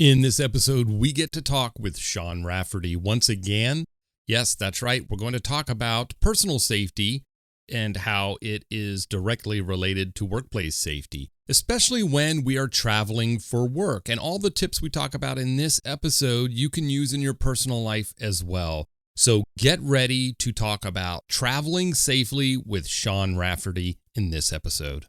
In this episode, we get to talk with Shawn Rafferty once again. Yes, that's right. We're going to talk about personal safety and how it is directly related to workplace safety, especially when we are traveling for work. And all the tips we talk about in this episode, you can use in your personal life as well. So get ready to talk about traveling safely with Shawn Rafferty in this episode.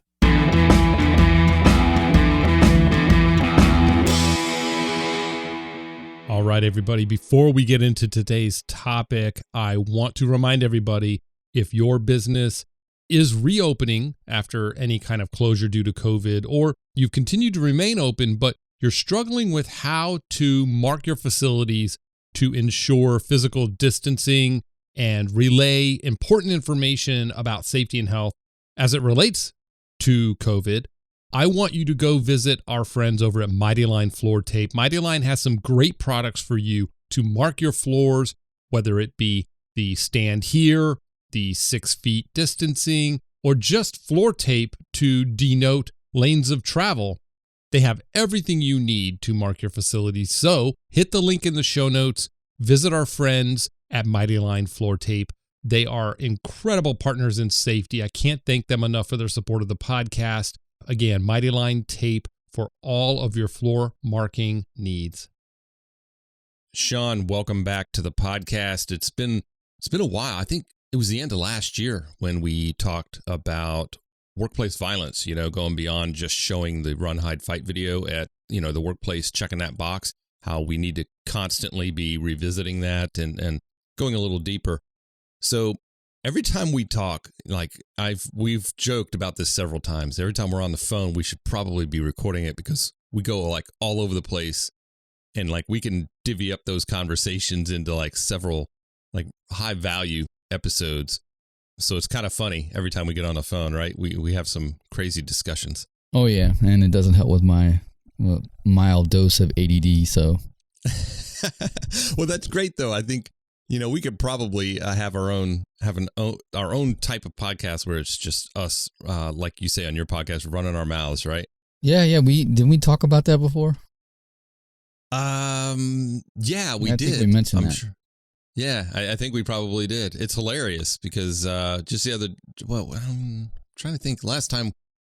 All right, everybody, before we get into today's topic, I want to remind everybody, if your business is reopening after any kind of closure due to COVID, or you've continued to remain open, but you're struggling with how to mark your facilities to ensure physical distancing and relay important information about safety and health as it relates to COVID, I want you to go visit our friends over at MightyLine Floor Tape. MightyLine has some great products for you to mark your floors, whether it be the stand here, the 6 feet distancing, or just floor tape to denote lanes of travel. They have everything you need to mark your facility. So hit the link in the show notes, visit our friends at MightyLine Floor Tape. They are incredible partners in safety. I can't thank them enough for their support of the podcast. Again, MightyLine tape for all of your floor marking needs. Shawn, welcome back to the podcast. It's been a while. I think it was the end of last year when we talked about workplace violence, going beyond just showing the run, hide, fight video at, the workplace, checking that box, how we need to constantly be revisiting that and going a little deeper. So every time we talk, we've joked about this several times. Every time we're on the phone, we should probably be recording it because we go all over the place, and we can divvy up those conversations into several high value episodes. So it's kind of funny every time we get on the phone, right? We have some crazy discussions. Oh yeah, and it doesn't help with my mild dose of ADD. So, well, that's great though. I think. We could probably have our own type of podcast where it's just us, like you say on your podcast, running our mouths, right? Yeah. Didn't we talk about that before? Yeah, we did. I think we mentioned that. Sure. Yeah, I think we probably did. It's hilarious because just I'm trying to think. Last time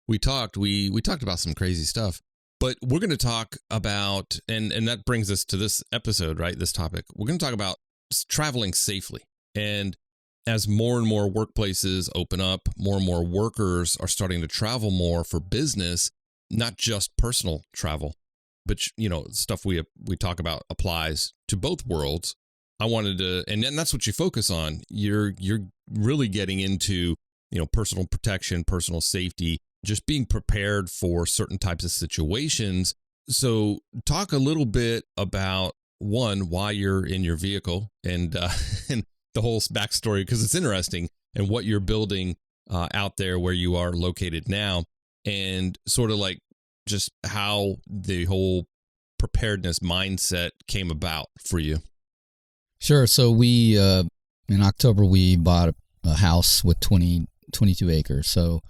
we talked about some crazy stuff. But we're going to talk about, and that brings us to this episode, right? This topic. We're going to talk about traveling safely. And as more and more workplaces open up, more and more workers are starting to travel more for business, not just personal travel, but stuff we talk about applies to both worlds. I wanted to, and that's what you focus on. You're really getting into, personal protection, personal safety, just being prepared for certain types of situations. So talk a little bit about why you're in your vehicle and the whole backstory, because it's interesting, and what you're building out there where you are located now, and sort of just how the whole preparedness mindset came about for you. Sure. So we, in October, we bought a house with 22 acres. So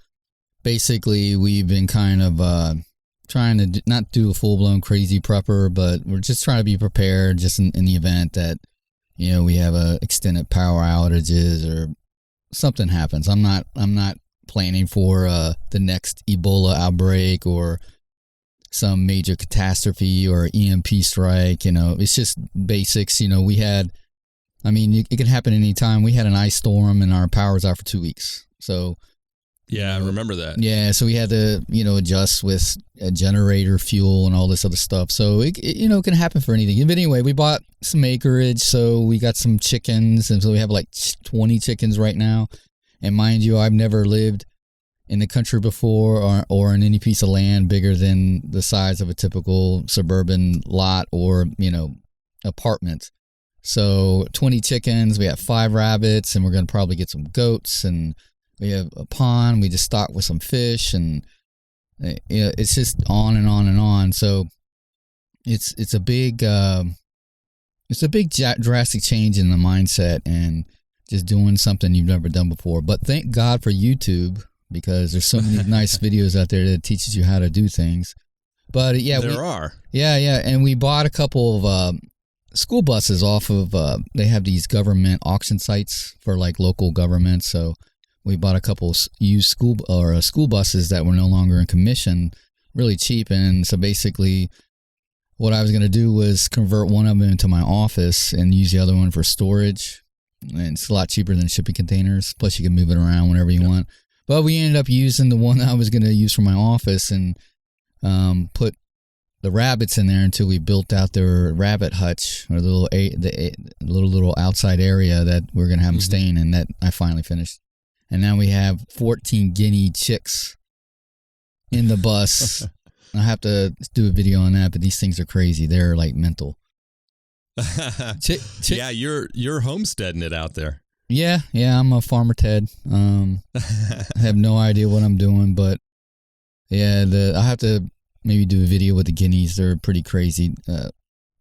basically we've been kind of, trying to not do a full-blown crazy prepper, but we're just trying to be prepared just in the event that, we have extended power outages or something happens. I'm not planning for the next Ebola outbreak or some major catastrophe or EMP strike. It's just basics. It can happen anytime. We had an ice storm and our power was out for 2 weeks. So yeah, I remember that. Yeah, so we had to, adjust with a generator fuel and all this other stuff. So it can happen for anything. But anyway, we bought some acreage, so we got some chickens, and so we have 20 chickens right now. And mind you, I've never lived in the country before or in any piece of land bigger than the size of a typical suburban lot or, apartment. So 20 chickens, we have 5 rabbits, and we're going to probably get some goats, and we have a pond. We just stocked with some fish, and it's just on and on and on. So it's a big drastic change in the mindset and just doing something you've never done before. But thank God for YouTube, because there's so many nice videos out there that teaches you how to do things. But yeah, there are. Yeah. And we bought a couple of school buses off of, they have these government auction sites for like local governments. So we bought a couple used school buses that were no longer in commission, really cheap. And so basically what I was going to do was convert one of them into my office and use the other one for storage. And it's a lot cheaper than shipping containers. Plus you can move it around whenever you want. But we ended up using the one I was going to use for my office and put the rabbits in there until we built out their rabbit hutch, or the little outside area that we're going to have them staying in, that I finally finished. And now we have 14 guinea chicks in the bus. I have to do a video on that, but these things are crazy. They're like mental. Yeah, you're homesteading it out there. Yeah, I'm a farmer, Ted. I have no idea what I'm doing, but yeah, I have to maybe do a video with the guineas. They're pretty crazy.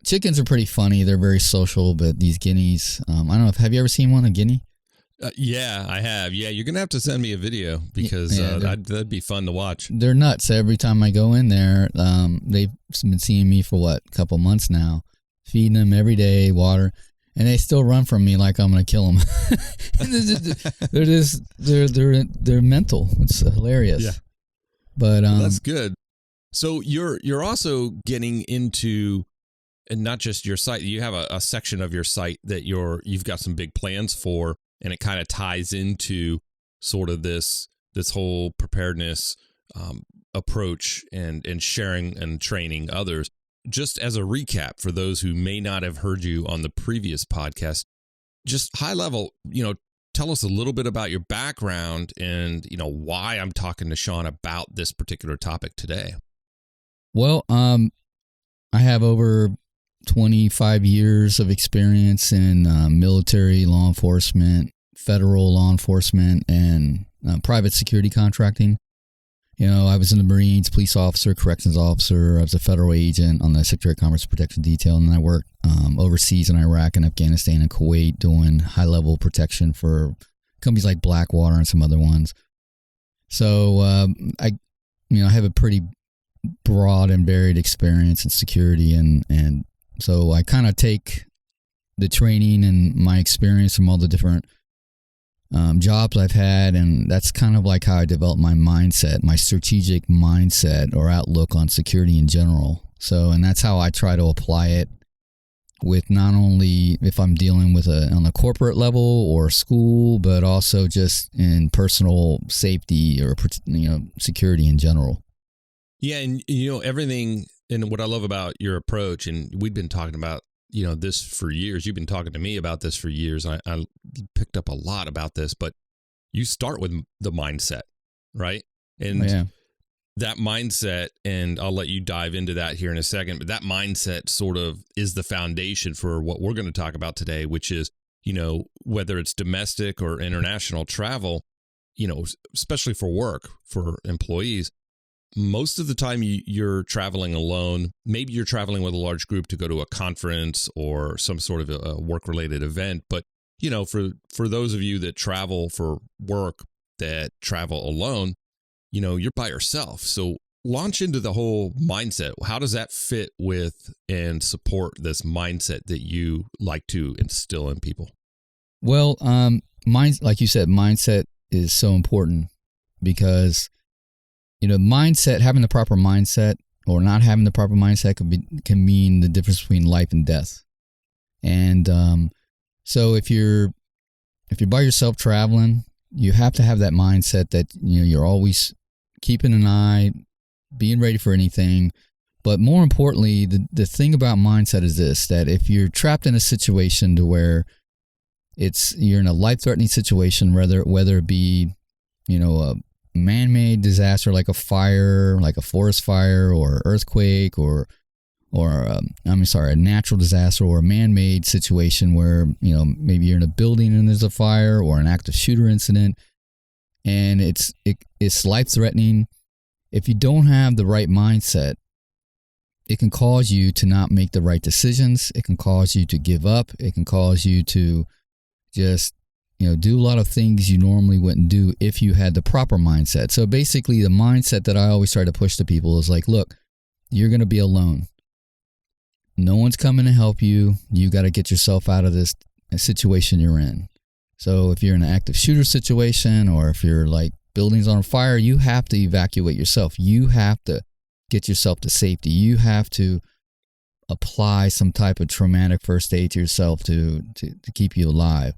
Chickens are pretty funny. They're very social, but these guineas, I don't know. Have you ever seen one, a guinea? Yeah, I have. Yeah, you're going to have to send me a video because that'd be fun to watch. They're nuts. Every time I go in there, they've been seeing me for a couple months now, feeding them every day, water. And they still run from me like I'm going to kill them. They're mental. It's hilarious. Yeah. But that's good. So you're also getting into, and not just your site. You have a section of your site that you've got some big plans for, and it kind of ties into sort of this whole preparedness approach and sharing and training others. Just as a recap for those who may not have heard you on the previous podcast, just high level, tell us a little bit about your background and, why I'm talking to Shawn about this particular topic today. Well, I have over 25 years of experience in military law enforcement, federal law enforcement, and private security contracting. I was in the Marines, police officer, corrections officer. I was a federal agent on the Secretary of Commerce Protection Detail, and then I worked overseas in Iraq and Afghanistan and Kuwait doing high-level protection for companies like Blackwater and some other ones. So I have a pretty broad and varied experience in security, and so I kind of take the training and my experience from all the different jobs I've had, and that's kind of like how I developed my mindset, my strategic mindset or outlook on security in general. So, and that's how I try to apply it with not only if I'm dealing with on a corporate level or school, but also just in personal safety or security in general. Yeah, and everything, and what I love about your approach, and we've been talking about this for years. You've been talking to me about this for years. I picked up a lot about this, but you start with the mindset, right? And that mindset, and I'll let you dive into that here in a second, but that mindset sort of is the foundation for what we're going to talk about today, which is, whether it's domestic or international travel, especially for work, for employees, most of the time you're traveling alone. Maybe you're traveling with a large group to go to a conference or some sort of a work-related event. But, for those of you that travel for work, that travel alone, you're by yourself. So launch into the whole mindset. How does that fit with and support this mindset that you like to instill in people? Well, like you said, mindset is so important because mindset, having the proper mindset or not having the proper mindset can mean the difference between life and death. And so if you're by yourself traveling, you have to have that mindset that you're always keeping an eye, being ready for anything. But more importantly, the thing about mindset is this: that if you're trapped in a situation to where you're in a life-threatening situation, whether it be a man-made disaster like a fire, like a forest fire or earthquake or a natural disaster or a man-made situation where, maybe you're in a building and there's a fire or an active shooter incident and it's life-threatening. If you don't have the right mindset, it can cause you to not make the right decisions. It can cause you to give up. It can cause you to just do a lot of things you normally wouldn't do if you had the proper mindset. So basically the mindset that I always try to push to people is like, look, you're going to be alone. No one's coming to help you. You got to get yourself out of this situation you're in. So if you're in an active shooter situation, or if you're like buildings on fire, you have to evacuate yourself. You have to get yourself to safety. You have to apply some type of traumatic first aid to yourself to keep you alive.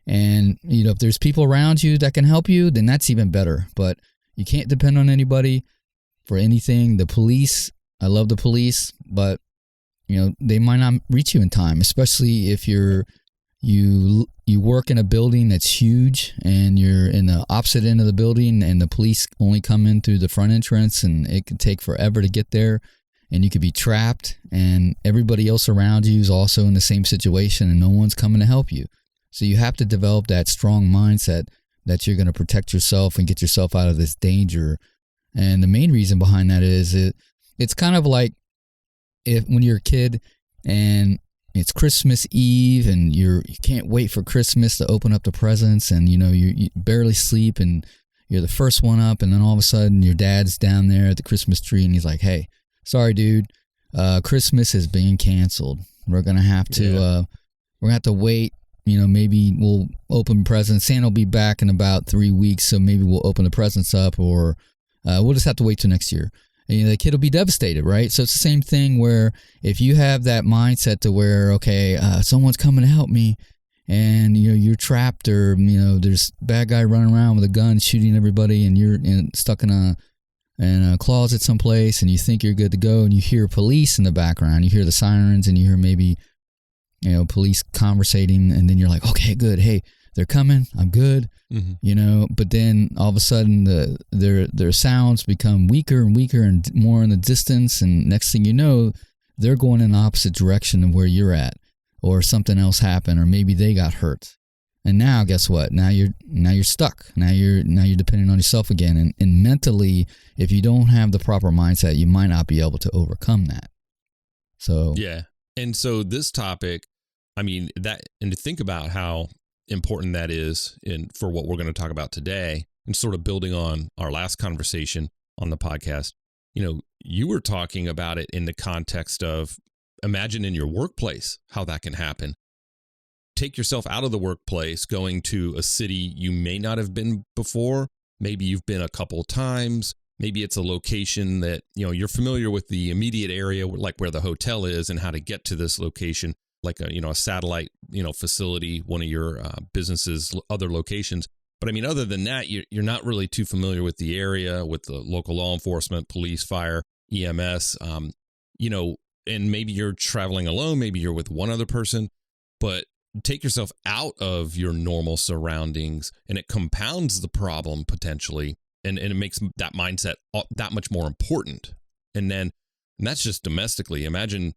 And, if there's people around you that can help you, then that's even better. But you can't depend on anybody for anything. The police, I love the police, but, they might not reach you in time, especially if you work in a building that's huge and you're in the opposite end of the building and the police only come in through the front entrance, and it can take forever to get there, and you could be trapped, and everybody else around you is also in the same situation and no one's coming to help you. So you have to develop that strong mindset that you're going to protect yourself and get yourself out of this danger. And the main reason behind that is it's kind of like when you're a kid and it's Christmas Eve and you can't wait for Christmas to open up the presents, and you barely sleep and you're the first one up, and then all of a sudden your dad's down there at the Christmas tree and he's like, "Hey, sorry dude, Christmas is being canceled. We're going to have to wait. Maybe we'll open presents. Santa will be back in about 3 weeks, so maybe we'll open the presents up, or we'll just have to wait till next year." And, the kid will be devastated, right? So it's the same thing where if you have that mindset to where, okay, someone's coming to help me, and you're trapped, or there's a bad guy running around with a gun shooting everybody, and you're stuck in a closet someplace, and you think you're good to go, and you hear police in the background, you hear the sirens, and you hear maybe police conversating, and then you're like, okay, good. Hey, they're coming. I'm good. Mm-hmm. But then all of a sudden their sounds become weaker and weaker and more in the distance. And next thing you know, they're going in the opposite direction of where you're at, or something else happened, or maybe they got hurt. And now guess what? Now you're stuck. Now you're depending on yourself again. And mentally, if you don't have the proper mindset, you might not be able to overcome that. So, yeah. And so this topic, and to think about how important that is for what we're going to talk about today, and sort of building on our last conversation on the podcast, you were talking about it in the context of, imagine in your workplace how that can happen. Take yourself out of the workplace, going to a city you may not have been before. Maybe you've been a couple times. Maybe it's a location that, you're familiar with the immediate area, like where the hotel is and how to get to this location, like a satellite, facility, one of your businesses, other locations. But other than that, you're not really too familiar with the area, with the local law enforcement, police, fire, EMS, and maybe you're traveling alone, maybe you're with one other person, but take yourself out of your normal surroundings and it compounds the problem potentially. And it makes that mindset that much more important. And that's just domestically. Imagine,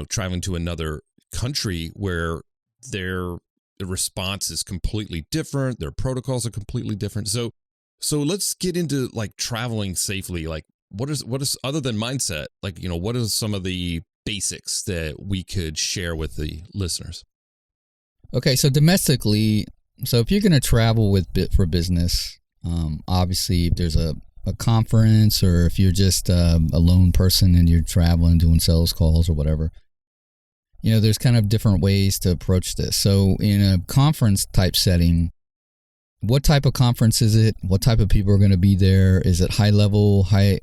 traveling to another country where their response is completely different. Their protocols are completely different. So let's get into like traveling safely. Like what is other than mindset? Like, what are some of the basics that we could share with the listeners? Okay. So domestically, if you're going to travel for business, obviously if there's a conference, or if you're just a lone person and you're traveling, doing sales calls or whatever, there's kind of different ways to approach this. So in a conference type setting, what type of conference is it? What type of people are going to be there? Is it high level, are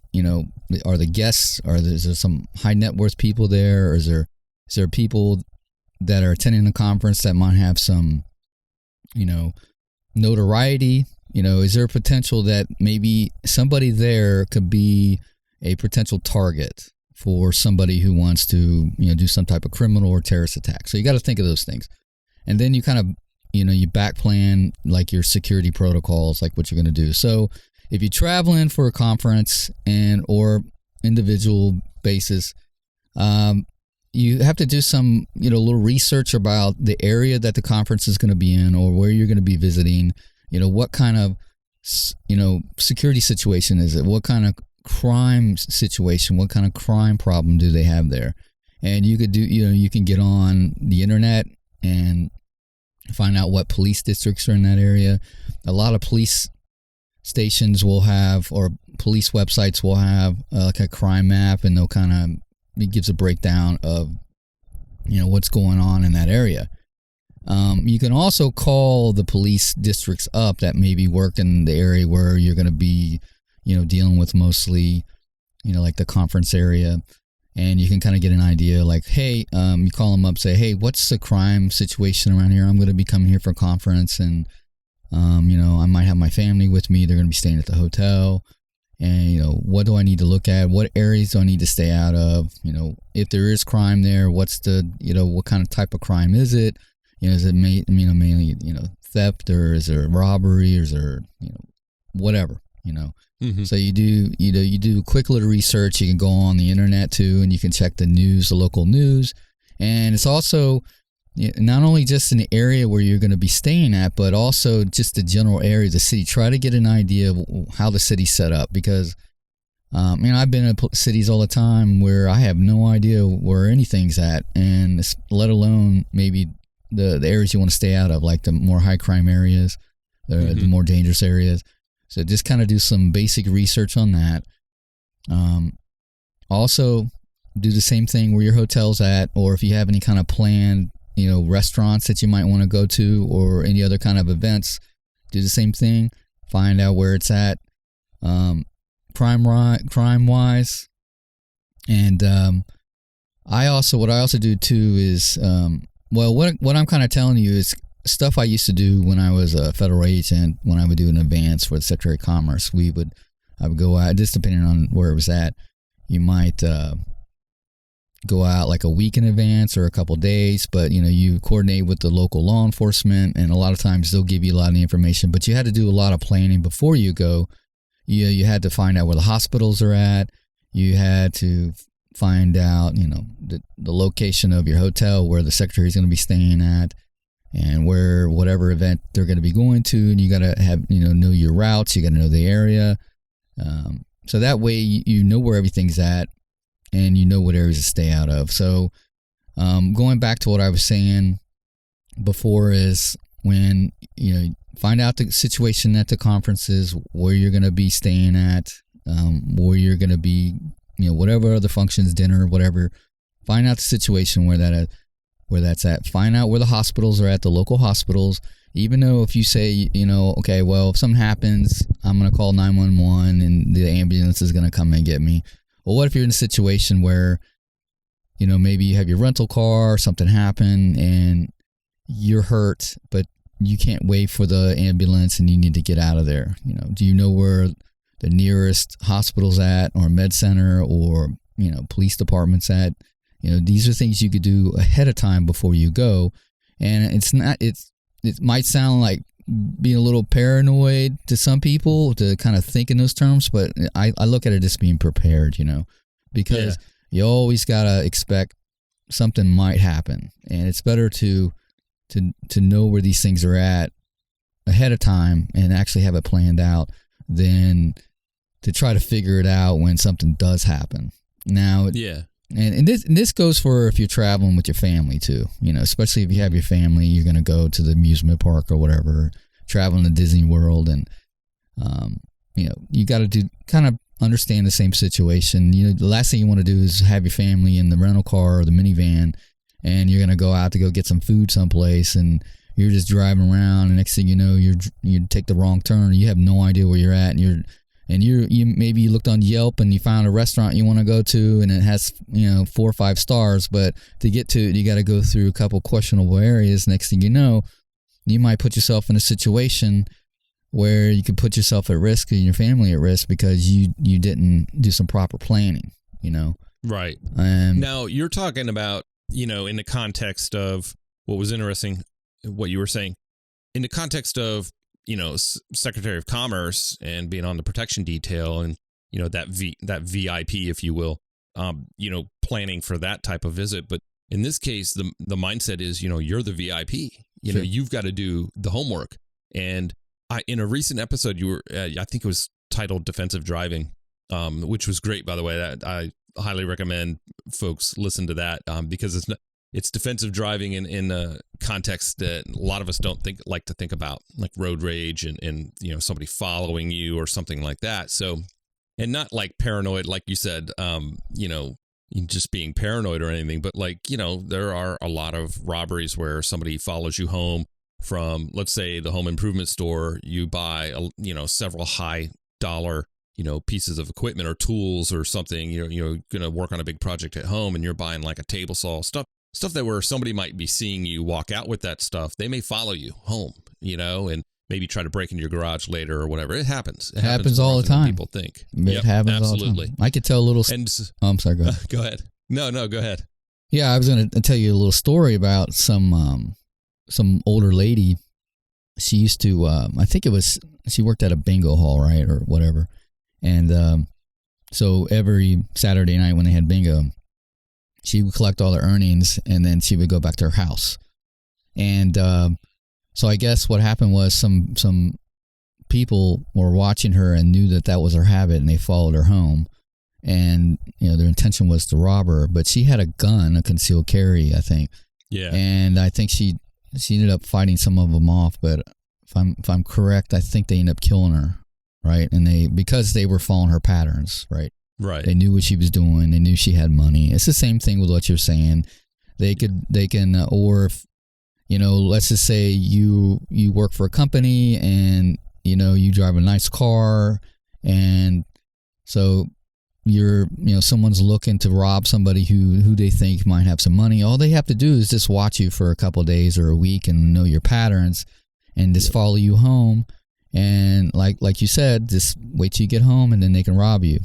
the guests, is there some high net worth people there? Or is there people that are attending the conference that might have some, notoriety? Is there a potential that maybe somebody there could be a potential target for somebody who wants to, do some type of criminal or terrorist attack? So you got to think of those things. And then you kind of, you back plan like your security protocols, like what you're going to do. So if you travel in for a conference or individual basis, you have to do some, little research about the area that the conference is going to be in, or where you're going to be visiting. What kind of, security situation is it? What kind of crime situation? What kind of crime problem do they have there? And you could do, you can get on the internet and find out what police districts are in that area. A lot of police stations will have, or police websites will have like a crime map, and it gives a breakdown of, what's going on in that area. You can also call the police districts up that maybe work in the area where you're going to be, dealing with mostly, like the conference area. And you can kind of get an idea like, hey, you call them up, say, hey, what's the crime situation around here? I'm going to be coming here for a conference, and, I might have my family with me. They're going to be staying at the hotel. And, what do I need to look at? What areas do I need to stay out of? If there is crime there, what's what kind of type of crime is it? Is it mainly, theft, or is there robbery, or is there, whatever, Mm-hmm. So you do quick little research. You can go on the internet too, and you can check the news, the local news. And it's also not only just in the area where you're going to be staying at, but also just the general area of the city. Try to get an idea of how the city's set up, because, I've been in cities all the time where I have no idea where anything's at, and let alone maybe the areas you want to stay out of, like the more high crime areas, the more dangerous areas. So just kind of do some basic research on that. Also, do the same thing where your hotel's at, or if you have any kind of planned, restaurants that you might want to go to, or any other kind of events, do the same thing. Find out where it's at, crime-wise. And what I also do too is, what I'm kind of telling you is stuff I used to do when I was a federal agent. When I would do an advance for the Secretary of Commerce, I would go out, just depending on where it was at. You might go out like a week in advance or a couple days, but you coordinate with the local law enforcement, and a lot of times they'll give you a lot of the information, but you had to do a lot of planning before you go. You had to find out where the hospitals are at. You had to find out, the location of your hotel, where the secretary is going to be staying at, and where whatever event they're going to be going to. And you got to have, know your routes. You got to know the area. So that way you know where everything's at, and you know what areas to stay out of. So going back to what I was saying before is, when, find out the situation at the conferences, where you're going to be staying at, where you're going to be, whatever other functions, dinner, whatever. Find out the situation where that's at. Find out where the hospitals are at, the local hospitals. Even though if you say, okay, well, if something happens, I'm going to call 911 and the ambulance is going to come and get me. Well, what if you're in a situation where, maybe you have your rental car, something happened, and you're hurt, but you can't wait for the ambulance and you need to get out of there. Do you know where the nearest hospital's at, or med center, or, police department's at? These are things you could do ahead of time before you go. And it might sound like being a little paranoid to some people to kind of think in those terms, but I look at it as being prepared, because you always got to expect something might happen. And it's better to know where these things are at ahead of time and actually have it planned out than to try to figure it out when something does happen. Now, and this goes for if you're traveling with your family too, especially if you have your family, you're going to go to the amusement park or whatever, traveling to Disney World, and, you got to kind of understand the same situation. The last thing you want to do is have your family in the rental car or the minivan, and you're going to go out to go get some food someplace, and you're just driving around, and next thing you know, you take the wrong turn, and you have no idea where you're at, and you maybe you looked on Yelp and you found a restaurant you want to go to, and it has 4 or 5 stars, but to get to it, you got to go through a couple questionable areas. Next thing you know, you might put yourself in a situation where you could put yourself at risk and your family at risk because you didn't do some proper planning. Right. Now you're talking about, in the context of what was interesting, what you were saying, in the context of, Secretary of Commerce and being on the protection detail, and, that VIP, if you will, planning for that type of visit. But in this case, the mindset is, you're the VIP, Sure. You've got to do the homework. And in a recent episode, you were, I think it was titled Defensive Driving, which was great, by the way. That I highly recommend folks listen to that, because it's defensive driving in a context that a lot of us don't like to think about, like road rage and somebody following you or something like that. So, and not like paranoid, like you said, just being paranoid or anything, but like, there are a lot of robberies where somebody follows you home from, let's say, the home improvement store. You buy, several high dollar, pieces of equipment or tools or something. You're going to work on a big project at home, and you're buying like a table saw, stuff that where somebody might be seeing you walk out with that stuff. They may follow you home, and maybe try to break into your garage later or whatever. It happens. It happens all the time. People think It happens absolutely all the time. I could tell a little. I'm sorry. Go ahead. Go ahead. No, go ahead. Yeah, I was going to tell you a little story about some older lady. She used to, I think she worked at a bingo hall, right, or whatever. And so every Saturday night when they had bingo, she would collect all the earnings, and then she would go back to her house. And so I guess what happened was some people were watching her and knew that was her habit, and they followed her home. And their intention was to rob her, but she had a gun, a concealed carry, I think. Yeah. And I think she ended up fighting some of them off. But if I'm correct, I think they ended up killing her, right? And because they were following her patterns, right? Right. They knew what she was doing. They knew she had money. It's the same thing with what you're saying. They can, or if, let's just say you work for a company and, you drive a nice car, and so someone's looking to rob somebody who they think might have some money. All they have to do is just watch you for a couple of days or a week and know your patterns, and just follow you home. And like you said, just wait till you get home, and then they can rob you.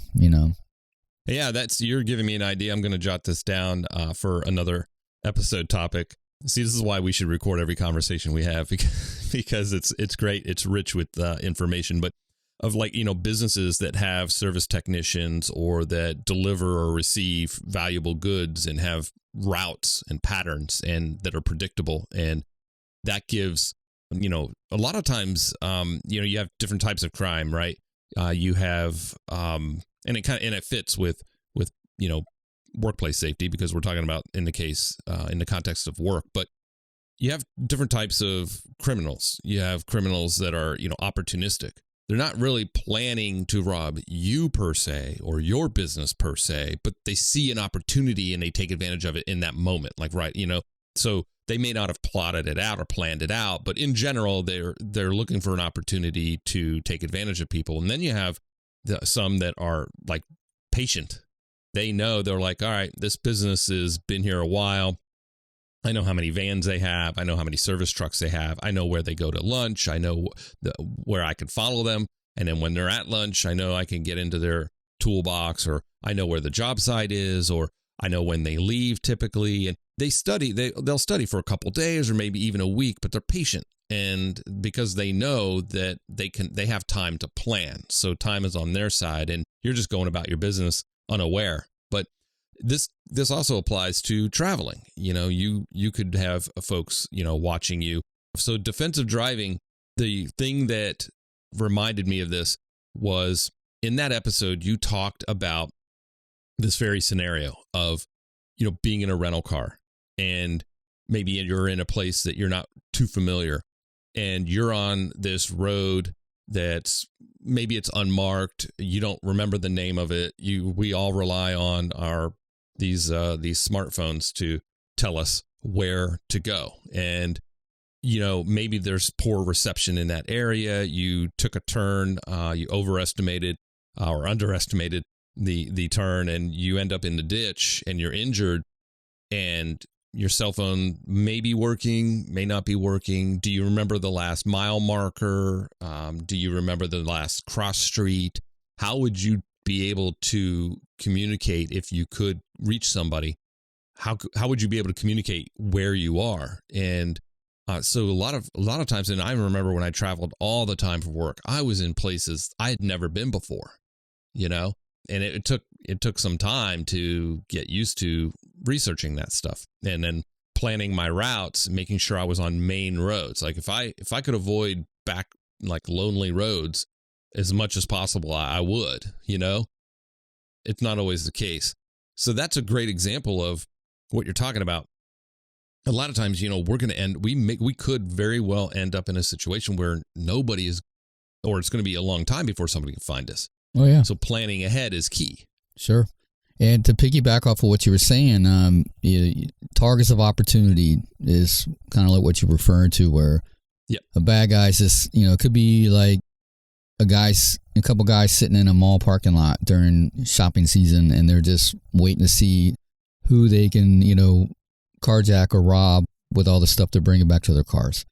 Yeah, you're giving me an idea. I'm going to jot this down for another episode topic. See, this is why we should record every conversation we have, because it's great. It's rich with information, but of businesses that have service technicians or that deliver or receive valuable goods and have routes and patterns and that are predictable. And that gives, a lot of times, you have different types of crime, right? You have, and it fits with workplace safety, because we're talking about in the context of work, but you have different types of criminals. You have criminals that are, opportunistic. They're not really planning to rob you per se or your business per se, but they see an opportunity and they take advantage of it in that moment. So they may not have plotted it out or planned it out, but in general, they're looking for an opportunity to take advantage of people. And then you have some that are like patient. They know, they're like, all right, this business has been here a while. I know how many vans they have. I know how many service trucks they have. I know where they go to lunch. I know where I can follow them. And then when they're at lunch, I know I can get into their toolbox, or I know where the job site is, or I know when they leave typically. And they study, they'll study for a couple days or maybe even a week, but they're patient. And because they know that they have time to plan. So time is on their side, and you're just going about your business unaware. But this also applies to traveling. You could have folks, watching you. So defensive driving, the thing that reminded me of this was in that episode, you talked about this very scenario of, being in a rental car, and maybe you're in a place that you're not too familiar, and you're on this road that's maybe it's unmarked. You don't remember the name of it. We all rely on these smartphones to tell us where to go. And, maybe there's poor reception in that area. You took a turn, you overestimated or underestimated the turn, and you end up in the ditch and you're injured, and your cell phone may be working, may not be working. Do you remember the last mile marker? Do you remember the last cross street? How would you be able to communicate if you could reach somebody? How would you be able to communicate where you are? And so a lot of times, and I remember when I traveled all the time for work, I was in places I had never been before, and it took some time to get used to researching that stuff, and then planning my routes, making sure I was on main roads. Like if I could avoid back like lonely roads as much as possible, I would. It's not always the case. So that's a great example of what you're talking about. a lot of times, we're going to we could very well end up in a situation where nobody is, or it's going to be a long time before somebody can find us. Oh, yeah. So planning ahead is key. Sure. And to piggyback off of what you were saying, targets of opportunity is kind of like what you're referring to, where a bad guy's just, it could be like a couple guys sitting in a mall parking lot during shopping season, and they're just waiting to see who they can, carjack or rob with all the stuff they're bringing back to their cars.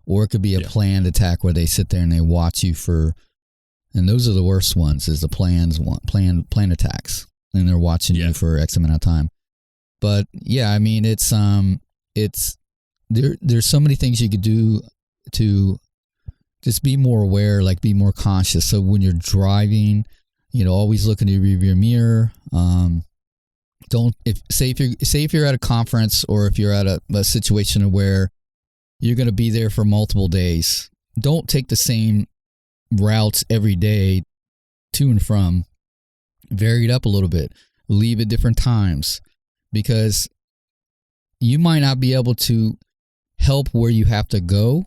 Or it could be a planned attack where they sit there and they watch you and those are the worst ones, is the planned attacks. And they're watching you for X amount of time. But yeah, I mean, it's there's so many things you could do to just be more aware, like be more conscious. So when you're driving, always look in the rearview mirror. If you're at a conference, or if you're at a situation where you're going to be there for multiple days, don't take the same routes every day to and from. Vary it up a little bit. Leave at different times, because you might not be able to help where you have to go,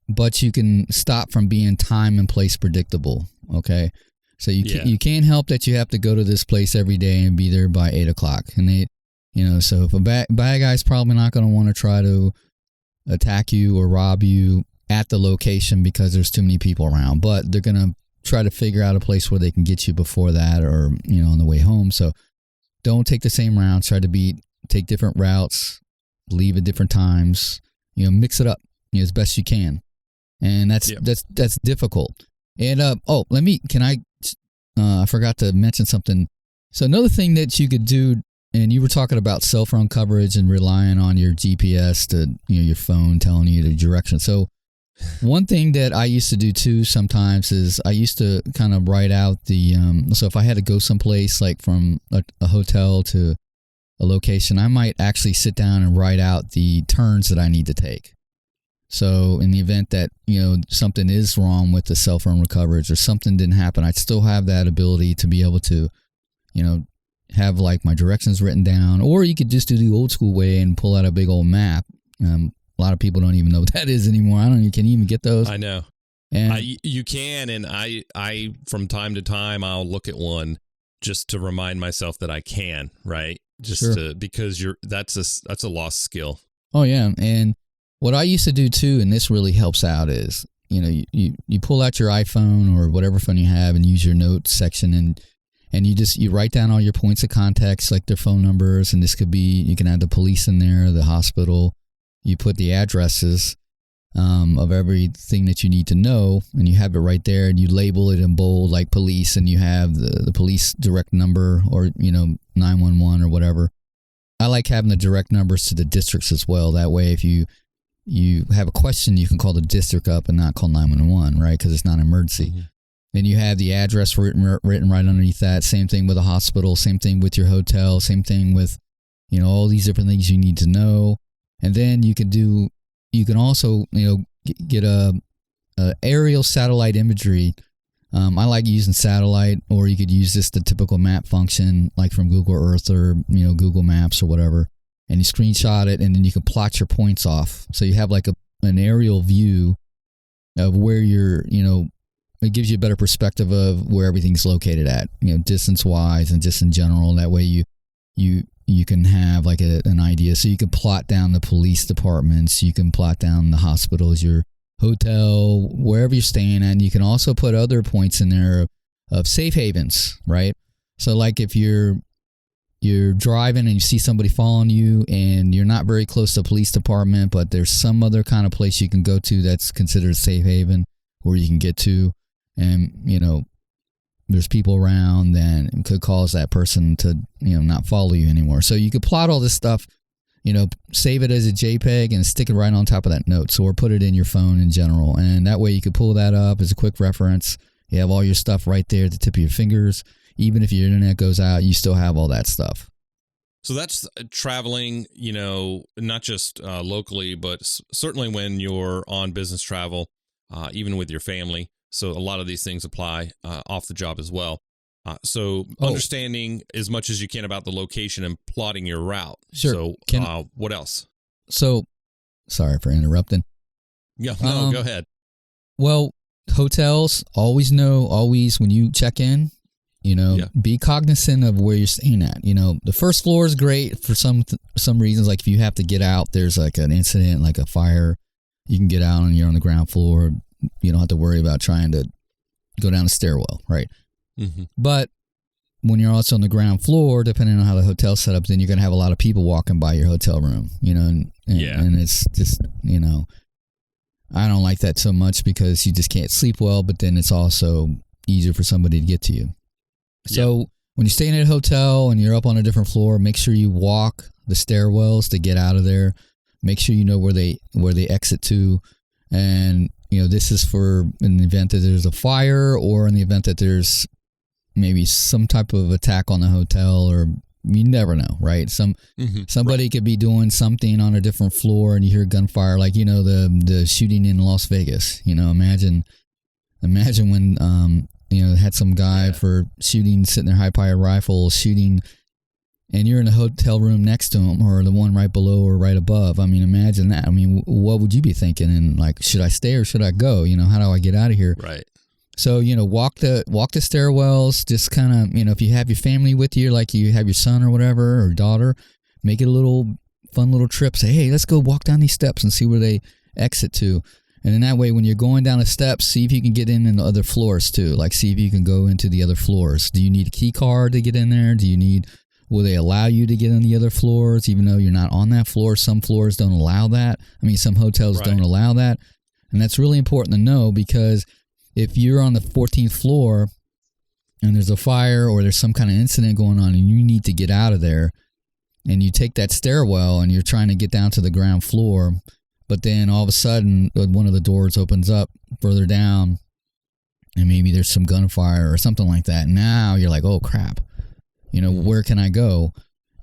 but you can stop from being time and place predictable. Okay. So you can't help that you have to go to this place every day and be there by 8:00. And so if a bad guy's probably not going to want to try to attack you or rob you at the location because there's too many people around, but they're going to try to figure out a place where they can get you before that, or, on the way home. So don't take the same routes. Try to take different routes, leave at different times, mix it up, as best you can. And that's difficult. And, I forgot to mention something. So another thing that you could do, and you were talking about cell phone coverage and relying on your GPS to, your phone telling you the direction. So one thing that I used to do too sometimes is I used to kind of write out so if I had to go someplace, like from a hotel to a location, I might actually sit down and write out the turns that I need to take. So in the event that, something is wrong with the cell phone coverage or something didn't happen, I'd still have that ability to be able to, have like my directions written down. Or you could just do the old school way and pull out a big old map. A lot of people don't even know what that is anymore. Can you even get those? I know. And you can, and I from time to time I'll look at one just to remind myself that I can, right? Because that's a lost skill. Oh yeah, and what I used to do too, and this really helps out, is you pull out your iPhone or whatever phone you have and use your notes section, and you write down all your points of contact, like their phone numbers, and this could be, you can add the police in there, the hospital. You put the addresses of everything that you need to know, and you have it right there, and you label it in bold like police, and you have the police direct number, or 911 or whatever. I like having the direct numbers to the districts as well. That way, if you have a question, you can call the district up and not call 911, right? Because it's not an emergency. Mm-hmm. Then you have the address written right underneath that. Same thing with a hospital. Same thing with your hotel. Same thing with all these different things you need to know. And then you can also, get a aerial satellite imagery. I like using satellite, or you could use the typical map function, like from Google Earth or, Google Maps or whatever. And you screenshot it, and then you can plot your points off. So you have like an aerial view of where it gives you a better perspective of where everything's located at, distance wise and just in general. That way you can have like an idea. So you can plot down the police departments, you can plot down the hospitals, your hotel, wherever you're staying at. And you can also put other points in there of safe havens, right? So like if you're driving and you see somebody following you and you're not very close to a police department, but there's some other kind of place you can go to that's considered a safe haven where you can get to, and, there's people around, then it could cause that person to, not follow you anymore. So you could plot all this stuff, save it as a JPEG and stick it right on top of that note. Or put it in your phone in general. And that way you could pull that up as a quick reference. You have all your stuff right there at the tip of your fingers. Even if your internet goes out, you still have all that stuff. So that's traveling, not just locally, but certainly when you're on business travel, even with your family. So a lot of these things apply off the job as well. Understanding as much as you can about the location and plotting your route. Sure. So what else? So, sorry for interrupting. Yeah, no, go ahead. Well, hotels always when you check in, be cognizant of where you're staying at. The first floor is great for some reasons. Like if you have to get out, there's like an incident, like a fire, you can get out and you're on the ground floor. You don't have to worry about trying to go down a stairwell, right? Mm-hmm. But when you're also on the ground floor, depending on how the hotel's set up, then you're going to have a lot of people walking by your hotel room, and it's just, I don't like that so much because you just can't sleep well, but then it's also easier for somebody to get to you. So when you're staying at a hotel and you're up on a different floor, make sure you walk the stairwells to get out of there. Make sure you know where they exit to. And, this is for in the event that there's a fire or in the event that there's maybe some type of attack on the hotel, or you never know, right? Somebody could be doing something on a different floor and you hear gunfire, like, the shooting in Las Vegas. Imagine when, had some guy for shooting, sitting there, high-powered rifle, shooting, and you're in the hotel room next to him or the one right below or right above. I mean, imagine that. I mean, what would you be thinking? And like, should I stay or should I go? How do I get out of here? Right. So, walk the stairwells, just kind of, if you have your family with you, like you have your son or whatever, or daughter, make it a fun little trip. Say, hey, let's go walk down these steps and see where they exit to. And in that way, when you're going down the steps, see if you can get in the other floors too. Like, see if you can go into the other floors. Do you need a key card to get in there? Will they allow you to get on the other floors, even though you're not on that floor? Some floors don't allow that. I mean, some hotels don't allow that. And that's really important to know, because if you're on the 14th floor and there's a fire or there's some kind of incident going on and you need to get out of there, and you take that stairwell and you're trying to get down to the ground floor, but then all of a sudden one of the doors opens up further down and maybe there's some gunfire or something like that. Now you're like, oh, crap. Where can I go?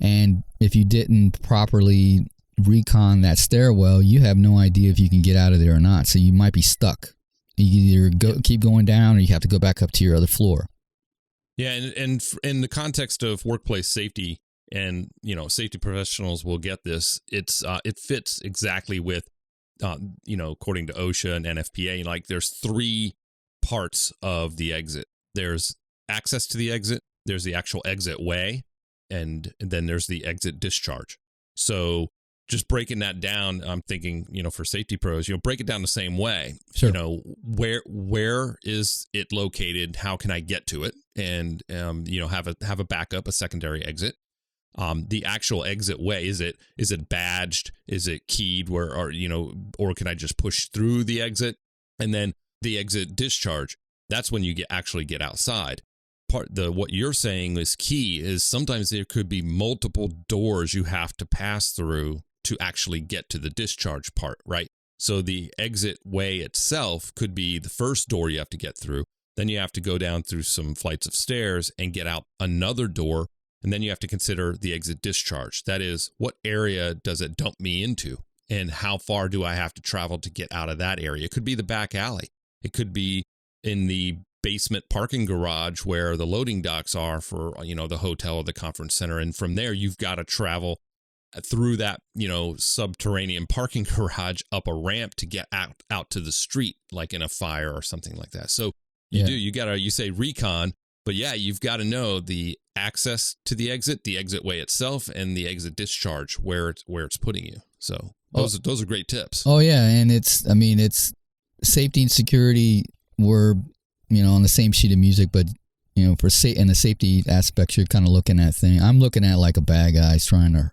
And if you didn't properly recon that stairwell, you have no idea if you can get out of there or not. So you might be stuck. You either keep going down or you have to go back up to your other floor. Yeah, and in the context of workplace safety, and safety professionals will get this. It fits exactly with, according to OSHA and NFPA. Like, there's 3 parts of the exit. There's access to the exit. There's the actual exit way, and then there's the exit discharge. So just breaking that down, I'm thinking, for safety pros, break it down the same way. Sure. Where is it located? How can I get to it? And, have a backup, a secondary exit. The actual exit way, is it badged? Is it keyed or can I just push through the exit? And then the exit discharge, that's when you actually get outside. What you're saying is key is sometimes there could be multiple doors you have to pass through to actually get to the discharge part, right? So the exit way itself could be the first door you have to get through. Then you have to go down through some flights of stairs and get out another door. And then you have to consider the exit discharge. That is, what area does it dump me into? And how far do I have to travel to get out of that area? It could be the back alley. It could be in the basement parking garage where the loading docks are for, the hotel or the conference center. And from there, you've got to travel through that, subterranean parking garage up a ramp to get out to the street, like in a fire or something like that. So you say recon, but you've got to know the access to the exit way itself, and the exit discharge where it's putting you. So those are great tips. Oh yeah. And it's safety and security were, on the same sheet of music, but for in the safety aspects, you're kind of looking at I'm looking at like a bad guy's trying to,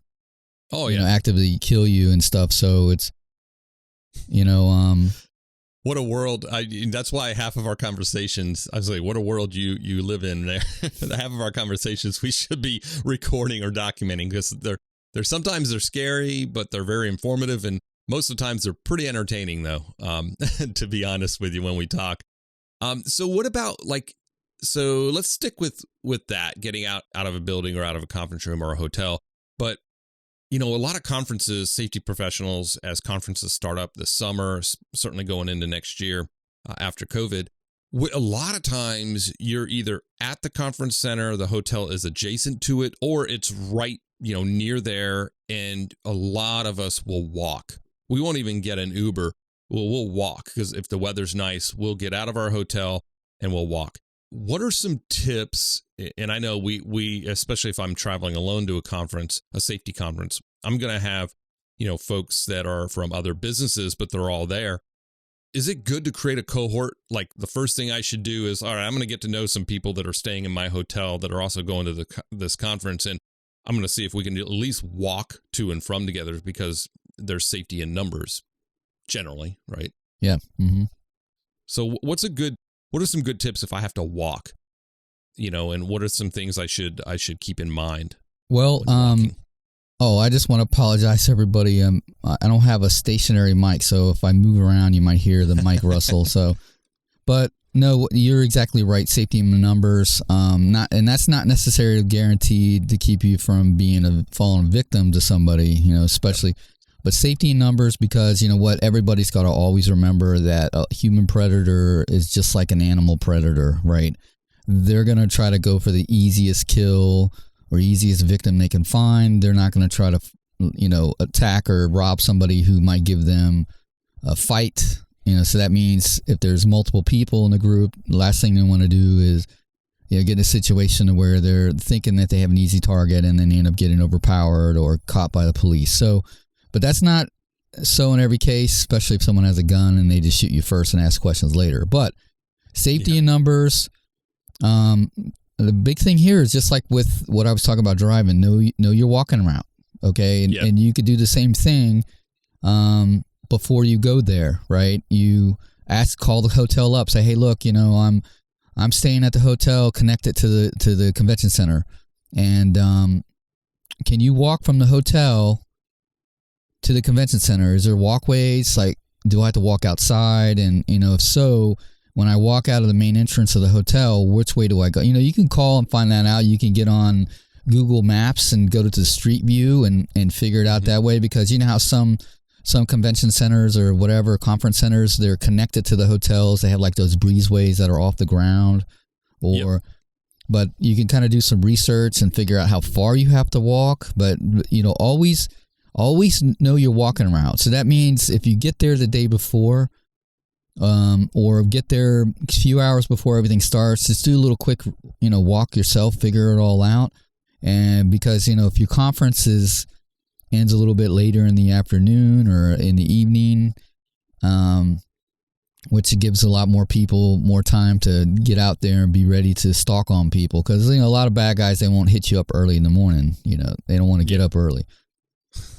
actively kill you and stuff. So it's, what a world. That's why half of our conversations, I was like, what a world you live in there. Half of our conversations we should be recording or documenting, because they're sometimes they're scary, but they're very informative. And most of the times they're pretty entertaining though, to be honest with you, when we talk. So what about so let's stick with that, getting out of a building or out of a conference room or a hotel. But, a lot of conferences, safety professionals, as conferences start up this summer, certainly going into next year after COVID, a lot of times you're either at the conference center, the hotel is adjacent to it, or it's right near there, and a lot of us will walk. We won't even get an Uber. We'll walk, because if the weather's nice, we'll get out of our hotel and we'll walk. What are some tips? And I know we especially if I'm traveling alone to a conference, a safety conference, I'm going to have, folks that are from other businesses, but they're all there. Is it good to create a cohort? Like, the first thing I should do is, all right, I'm going to get to know some people that are staying in my hotel that are also going to this conference, and I'm going to see if we can at least walk to and from together, because there's safety in numbers generally, right? Yeah. Mm-hmm. So what are some good tips if I have to walk, and what are some things I should keep in mind? Well, I just want to apologize to everybody. I don't have a stationary mic, so if I move around, you might hear the mic rustle. But no, you're exactly right. Safety in numbers, and that's not necessarily guaranteed to keep you from being a fallen victim to somebody, especially. But safety in numbers, because everybody's got to always remember that a human predator is just like an animal predator, right? They're going to try to go for the easiest kill or easiest victim they can find. They're not going to try to, attack or rob somebody who might give them a fight. So that means if there's multiple people in the group, the last thing they want to do is, get in a situation where they're thinking that they have an easy target and then they end up getting overpowered or caught by the police. So, but that's not so in every case, especially if someone has a gun and they just shoot you first and ask questions later. But safety in numbers, the big thing here is just like with what I was talking about driving, know your walking route, okay? And you could do the same thing before you go there, right? You call the hotel up, say, hey, look, I'm staying at the hotel connected to the convention center, and can you walk from the hotel to the convention center? Is there walkways? Like, do I have to walk outside? And if so, when I walk out of the main entrance of the hotel, which way do I go? You can call and find that out. You can get on Google Maps and go to the Street View and figure it out that way, because how some convention centers or whatever, conference centers, they're connected to the hotels. They have like those breezeways that are off the ground, but you can kind of do some research and figure out how far you have to walk. But, always know your walking route. So that means if you get there the day before, or get there a few hours before everything starts, just do a little quick, walk yourself, figure it all out. And because, if your conference ends a little bit later in the afternoon or in the evening, which gives a lot more people more time to get out there and be ready to stalk on people. Because, a lot of bad guys, they won't hit you up early in the morning. They don't want to get up early.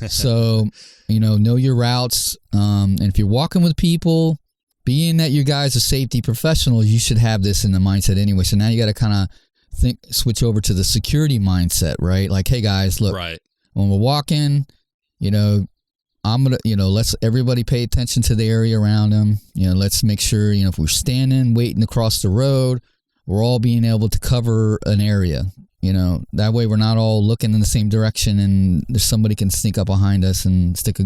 So, know your routes. And if you're walking with people, being that you guys are safety professionals, you should have this in the mindset anyway. So now you got to kind of switch over to the security mindset, right? Like, hey guys, look, when we're walking, I'm going to, let's everybody pay attention to the area around them. Let's make sure, if we're standing, waiting to cross the road, we're all being able to cover an area. That way we're not all looking in the same direction and there's somebody can sneak up behind us and stick a,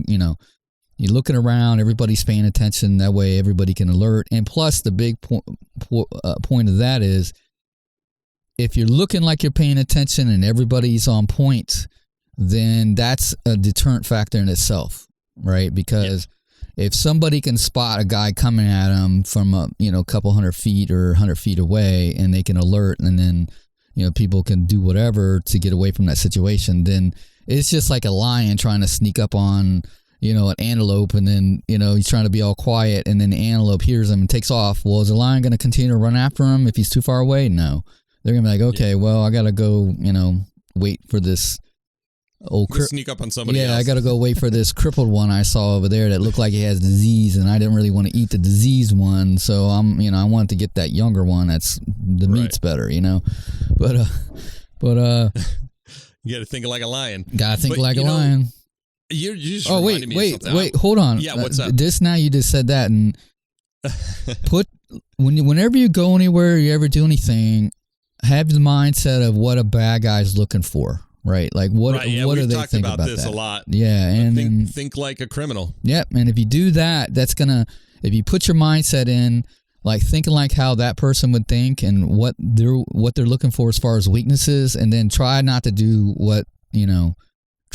you're looking around, everybody's paying attention. That way everybody can alert. And plus the big point of that is, if you're looking like you're paying attention and everybody's on point, then that's a deterrent factor in itself, right? Because if somebody can spot a guy coming at them from a couple 100 feet or 100 feet away, and they can alert, and then people can do whatever to get away from that situation, then it's just like a lion trying to sneak up on an antelope, and then he's trying to be all quiet, and then the antelope hears him and takes off. Well, is the lion going to continue to run after him if he's too far away? No. They're going to be like, okay, well, I got to go wait for this sneak up on somebody else. I got to go wait for this crippled one I saw over there that looked like he has disease, and I didn't really want to eat the diseased one, so I wanted to get that younger one that's the meat's better, but you got to think like a lion. Got to think like a lion. You just wait, hold on. Yeah, what's up? You just said that, and whenever you go anywhere, you ever do anything, have the mindset of what a bad guy's looking for, right? Like what do they think about this that? A lot. Yeah, and think like a criminal. Yep, and if you do that, if you put your mindset in, like thinking like how that person would think and what they're looking for as far as weaknesses, and then try not to do what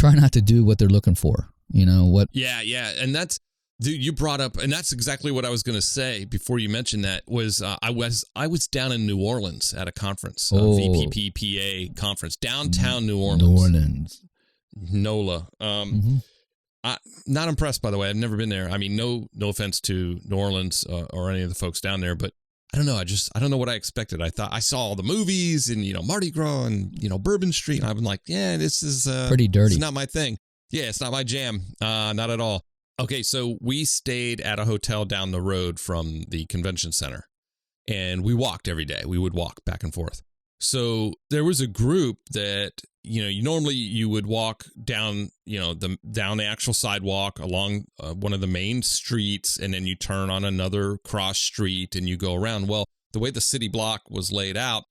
try not to do what they're looking for. You know what? Yeah. And that's, dude, you brought up, and that's exactly what I was going to say before you mentioned that was I was down in New Orleans at a conference, VPPPA conference, downtown New Orleans. NOLA. Not impressed, by the way. I've never been there. I mean, no offense to New Orleans or any of the folks down there, but I don't know. I don't know what I expected. I thought I saw all the movies and, Mardi Gras and, Bourbon Street. And I'm like, yeah, this is pretty dirty. It's not my thing. Yeah, it's not my jam. Not at all. Okay, so we stayed at a hotel down the road from the convention center, and we walked every day. We would walk back and forth. So there was a group that, normally you would walk down, down the actual sidewalk along one of the main streets, and then you turn on another cross street and you go around. Well, the way the city block was laid out,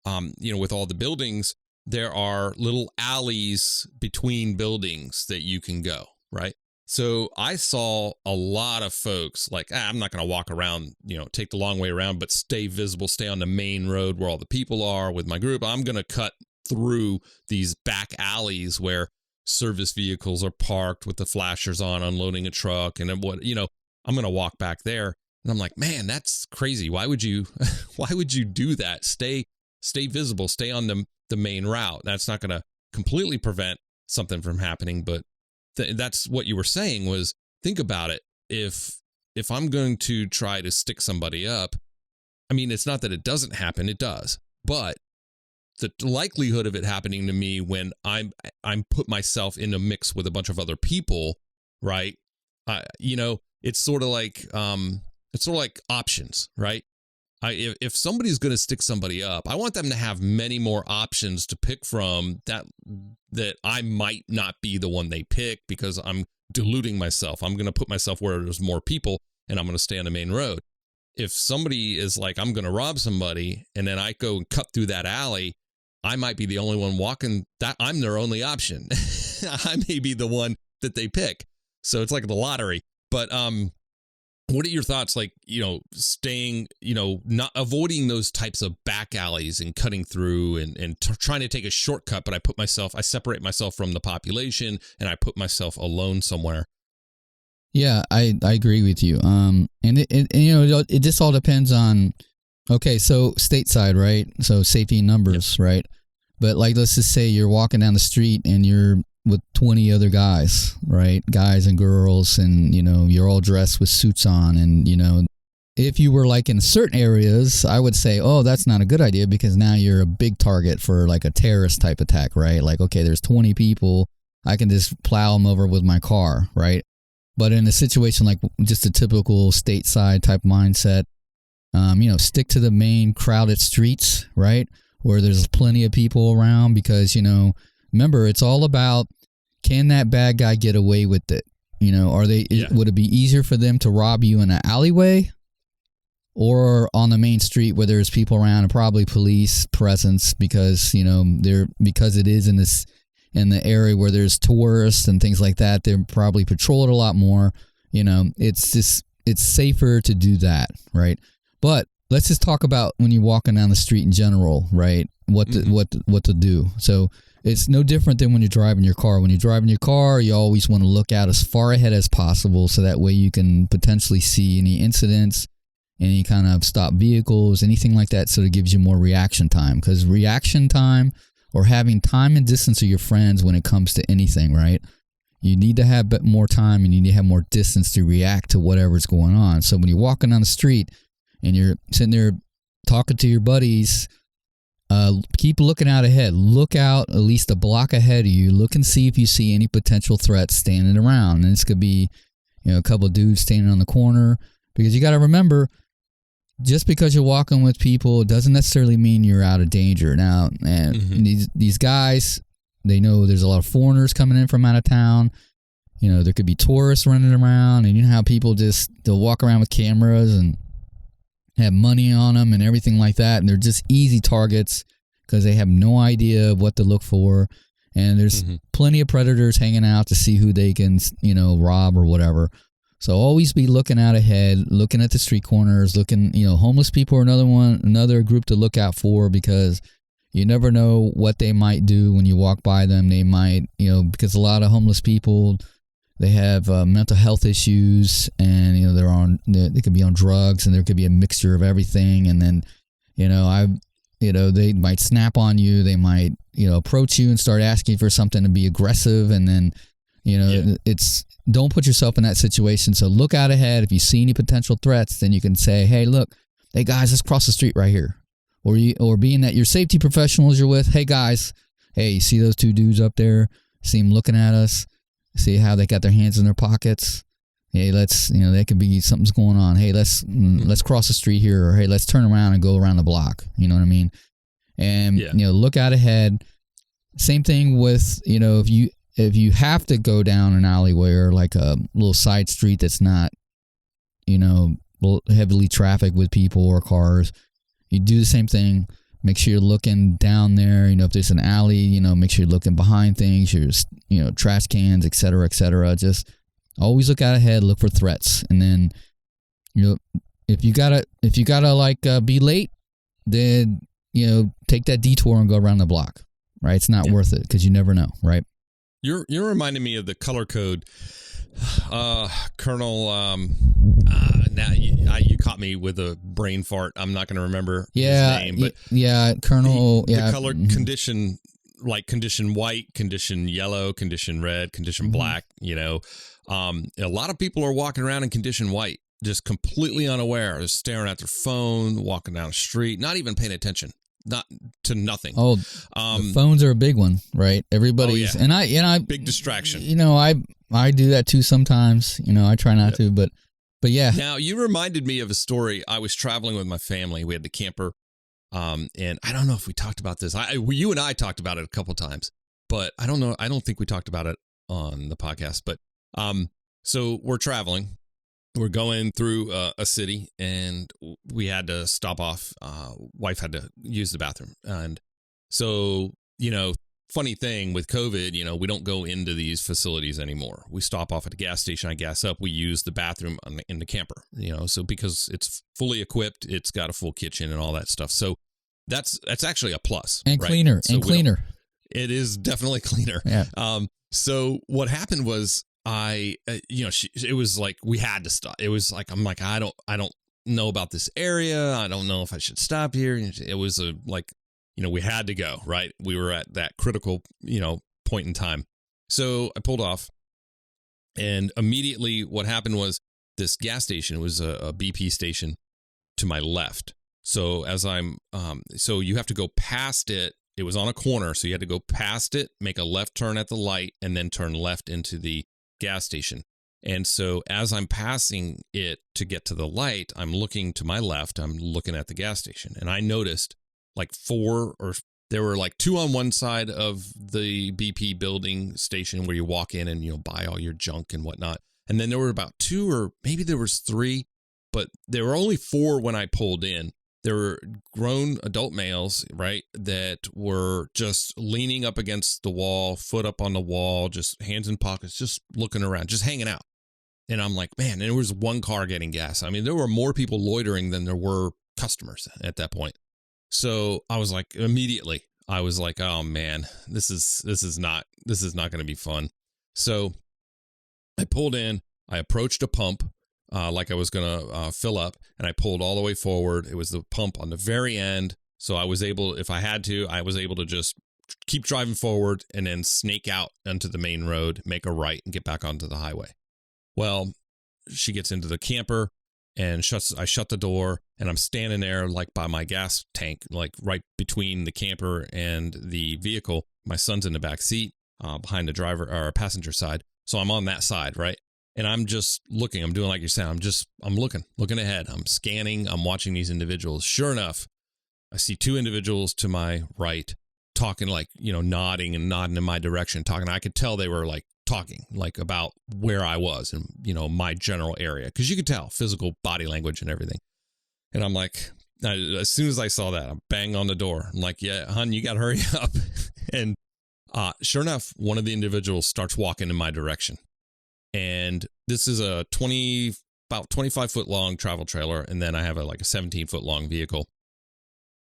with all the buildings, there are little alleys between buildings that you can go, right? So I saw a lot of folks like, I'm not going to walk around, take the long way around, but stay visible, stay on the main road where all the people are with my group. I'm going to cut through these back alleys where service vehicles are parked with the flashers on, unloading a truck. And I'm going to walk back there. And I'm like, man, that's crazy. Why would you do that? Stay visible, stay on the main route. That's not going to completely prevent something from happening, but that's what you were saying was, think about it. If I'm going to try to stick somebody up, I mean, it's not that it doesn't happen, it does, but the likelihood of it happening to me when I'm put myself in a mix with a bunch of other people, right? It's sort of like options, right? If somebody's going to stick somebody up, I want them to have many more options to pick from that I might not be the one they pick because I'm diluting myself. I'm going to put myself where there's more people and I'm going to stay on the main road. If somebody is like, I'm going to rob somebody and then I go and cut through that alley, I might be the only one walking that. I'm their only option. I may be the one that they pick. So it's like the lottery. But, what are your thoughts, like, staying, not avoiding those types of back alleys and cutting through and trying to take a shortcut, but I separate myself from the population and I put myself alone somewhere? Yeah, I agree with you. And it just all depends on, okay, so stateside, right? So safety in numbers, right? But like, let's just say you're walking down the street and you're with 20 other guys, right? Guys and girls, and, you're all dressed with suits on. And, if you were like in certain areas, I would say, oh, that's not a good idea because now you're a big target for like a terrorist type attack, right? Like, okay, there's 20 people. I can just plow them over with my car, right? But in a situation like just a typical stateside type mindset, stick to the main crowded streets, right? Where there's plenty of people around because, remember, it's all about, can that bad guy get away with it? Would it be easier for them to rob you in an alleyway or on the main street where there's people around and probably police presence because, because it is in the area where there's tourists and things like that, they're probably patrol it a lot more. It's safer to do that, right? But let's just talk about when you're walking down the street in general, right? What to do. So it's no different than when you're driving your car. When you're driving your car, you always want to look out as far ahead as possible so that way you can potentially see any incidents, any kind of stopped vehicles, anything like that, so it gives you more reaction time. Because reaction time or having time and distance are your friends when it comes to anything, right? You need to have more time and you need to have more distance to react to whatever's going on. So when you're walking down the street and you're sitting there talking to your buddies, keep looking out ahead. Look out at least a block ahead of you. Look and see if you see any potential threats standing around. And this could be, a couple of dudes standing on the corner. Because you got to remember, just because you're walking with people doesn't necessarily mean you're out of danger. Now, and these guys, they know there's a lot of foreigners coming in from out of town. There could be tourists running around. And you know how people they'll walk around with cameras and have money on them and everything like that, and they're just easy targets because they have no idea what to look for, and there's plenty of predators hanging out to see who they can, rob or whatever. So always be looking out ahead, looking at the street corners, looking, homeless people are another group to look out for because, You never know what they might do when you walk by them. They might, because a lot of homeless people, they have mental health issues, and they could be on drugs, and there could be a mixture of everything. And then, they might snap on you. They might, approach you and start asking for something and be aggressive. And then, don't put yourself in that situation. So look out ahead. If you see any potential threats, then you can say, hey, look, hey guys, let's cross the street right here. Or being that your safety professionals you're with, hey guys, hey, you see those two dudes up there? See them looking at us? See how they got their hands in their pockets? Hey, let's, they could be something's going on. Hey, let's cross the street here, or hey, let's turn around and go around the block. You know what I mean? And look out ahead. Same thing with if you have to go down an alleyway or like a little side street that's not heavily trafficked with people or cars, you do the same thing. Make sure you're looking down there. If there's an alley, make sure you're looking behind things, your trash cans, et cetera, et cetera. Just always look out ahead, look for threats. And then, if you gotta like be late, then, take that detour and go around the block, right? It's not worth it because you never know, right? You're reminding me of the color code. Colonel, now you caught me with a brain fart. I'm not going to remember his name, but Colonel. The color condition, like condition white, condition yellow, condition red, condition black. A lot of people are walking around in condition white, just completely unaware, just staring at their phone, walking down the street, not even paying attention. Not to nothing. Oh, the phones are a big one, right? Everybody's and I big distraction. I do that too sometimes. I try not to, but yeah. Now you reminded me of a story. I was traveling with my family. We had the camper, and I don't know if we talked about this. You and I talked about it a couple times, but I don't know. I don't think we talked about it on the podcast. But so we're traveling. We're going through a city, and we had to stop off. Wife had to use the bathroom. And so, funny thing with COVID, we don't go into these facilities anymore. We stop off at a gas station. I gas up. We use the bathroom in the camper, so because it's fully equipped, it's got a full kitchen and all that stuff. So that's actually a plus. And right? cleaner. So and cleaner. It is definitely cleaner. Yeah. So what happened was, it was like we had to stop. It was like, I'm like, I don't know about this area. I don't know if I should stop here. It was we had to go, right? We were at that critical, point in time. So I pulled off, and immediately what happened was this gas station was a BP station to my left. So as so you have to go past it. It was on a corner. So you had to go past it, make a left turn at the light, and then turn left into the gas station. And so as I'm passing it to get to the light, I'm looking to my left, I'm looking at the gas station, and I noticed like there were like two on one side of the BP building station where you walk in and buy all your junk and whatnot. And then there were about two, or maybe there was three, but there were only four when I pulled in. There were grown adult males, right, that were just leaning up against the wall, foot up on the wall, just hands in pockets, just looking around, just hanging out. And I'm like, man, and there was one car getting gas. I mean, there were more people loitering than there were customers at that point. So I was like, immediately, I was like, oh man, this is not going to be fun. So I pulled in, I approached a pump. Like I was going to fill up, and I pulled all the way forward. It was the pump on the very end. So I was able, if I had to, I was able to just keep driving forward and then snake out onto the main road, make a right, and get back onto the highway. Well, she gets into the camper and I shut the door, and I'm standing there like by my gas tank, like right between the camper and the vehicle. My son's in the back seat behind the driver or passenger side. So I'm on that side, right? And I'm just looking, I'm doing like you're saying, I'm looking ahead. I'm scanning, I'm watching these individuals. Sure enough, I see two individuals to my right talking, like, nodding in my direction, talking. I could tell they were like talking like about where I was and, my general area. Cause you could tell physical body language and everything. And I'm like, as soon as I saw that, I banged on the door. I'm like, yeah, hon, you got to hurry up. And sure enough, one of the individuals starts walking in my direction. And this is a about 25 foot long travel trailer. And then I have a 17 foot long vehicle.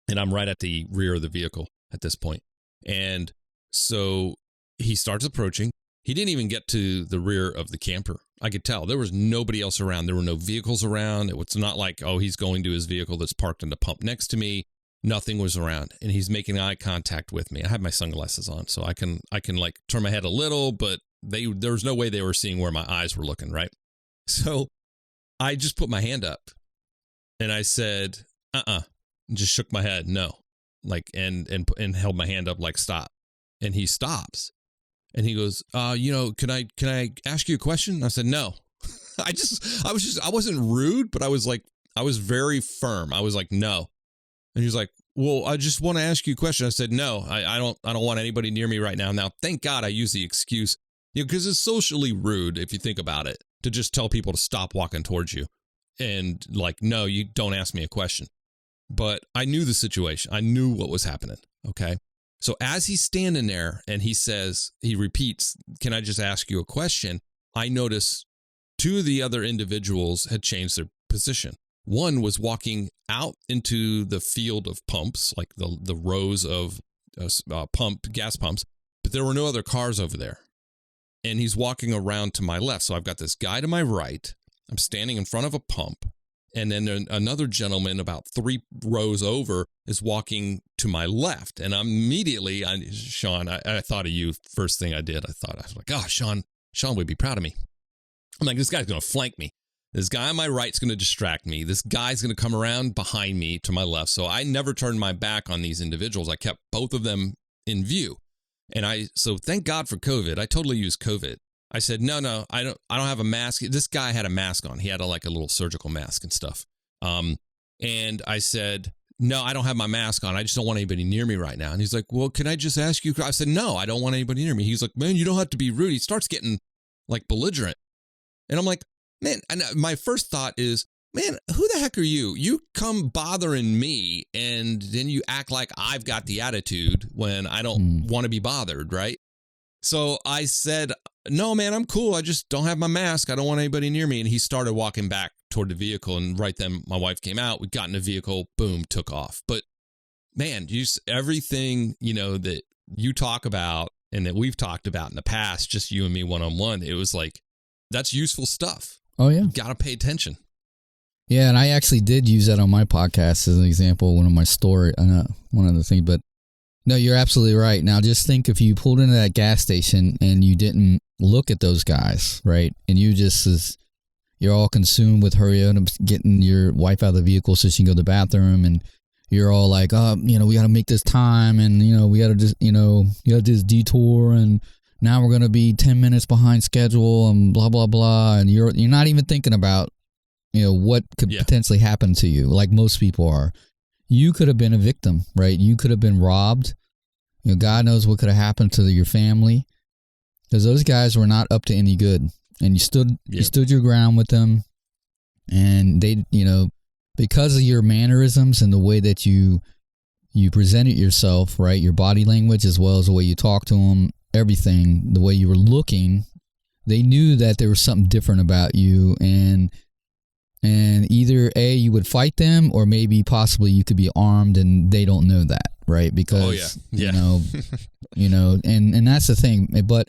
And I'm right at the rear of the vehicle. at this point. And so he starts approaching. He didn't even get to the rear of the camper. I could tell there was nobody else around. There were no vehicles around. It was not like, oh, he's going to his vehicle that's parked in the pump next to me. Nothing was around, and he's making eye contact with me. I have my sunglasses on, so I can like turn my head a little, but there was no way they were seeing where my eyes were looking, right? So I just put my hand up, and I said, and just shook my head, no, like and held my hand up like stop, and he stops. And he goes, can I ask you a question? I said, no. I wasn't rude, but I was very firm. I was like, no. And he was like, well, I just want to ask you a question. I said, no, I don't want anybody near me right now. Now, thank God I use the excuse, because it's socially rude, if you think about it, to just tell people to stop walking towards you. And like, no, you don't ask me a question. But I knew the situation. I knew what was happening. Okay. So as he's standing there and he repeats, can I just ask you a question? I notice two of the other individuals had changed their position. One was walking out into the field of pumps, like the rows of gas pumps, but there were no other cars over there. And he's walking around to my left. So I've got this guy to my right. I'm standing in front of a pump. And then another gentleman about 3 rows over is walking to my left. And immediately, Shawn, I thought of you. First thing I did, I was like, oh, Shawn would be proud of me. I'm like, this guy's going to flank me. This guy on my right is going to distract me. This guy's going to come around behind me to my left. So I never turned my back on these individuals. I kept both of them in view. And so thank God for COVID. I totally used COVID. I said, no, I don't have a mask. This guy had a mask on. He had a little surgical mask and stuff. And I said, no, I don't have my mask on. I just don't want anybody near me right now. And he's like, well, can I just ask you? I said, no, I don't want anybody near me. He's like, man, you don't have to be rude. He starts getting like belligerent. And I'm like, man, and my first thought is, man, who the heck are you? You come bothering me, and then you act like I've got the attitude when I don't want to be bothered, right? So I said, no, man, I'm cool. I just don't have my mask. I don't want anybody near me. And he started walking back toward the vehicle. And right then my wife came out. We got in the vehicle. Boom, took off. But man, everything, that you talk about and that we've talked about in the past, just you and me one-on-one, it was like, that's useful stuff. Oh, yeah. You got to pay attention. Yeah, and I actually did use that on my podcast as an example, one of my story, one of the things, but no, you're absolutely right. Now, just think if you pulled into that gas station and you didn't look at those guys, right? And you're all consumed with hurrying up, getting your wife out of the vehicle so she can go to the bathroom, and you're all like, oh, we got to make this time, and we got to just, you got to do this detour, and now we're going to be 10 minutes behind schedule, and blah blah blah, and you're not even thinking about, what could potentially happen to you, like most people are. You could have been a victim, right? You could have been robbed. God knows what could have happened to your family, because those guys were not up to any good. And you stood your ground with them, and they, because of your mannerisms and the way that you presented yourself, right? Your body language, as well as the way you talked to them, everything, the way you were looking, they knew that there was something different about you, and either A, you would fight them, or maybe possibly you could be armed and they don't know that, right? Because, and that's the thing. But,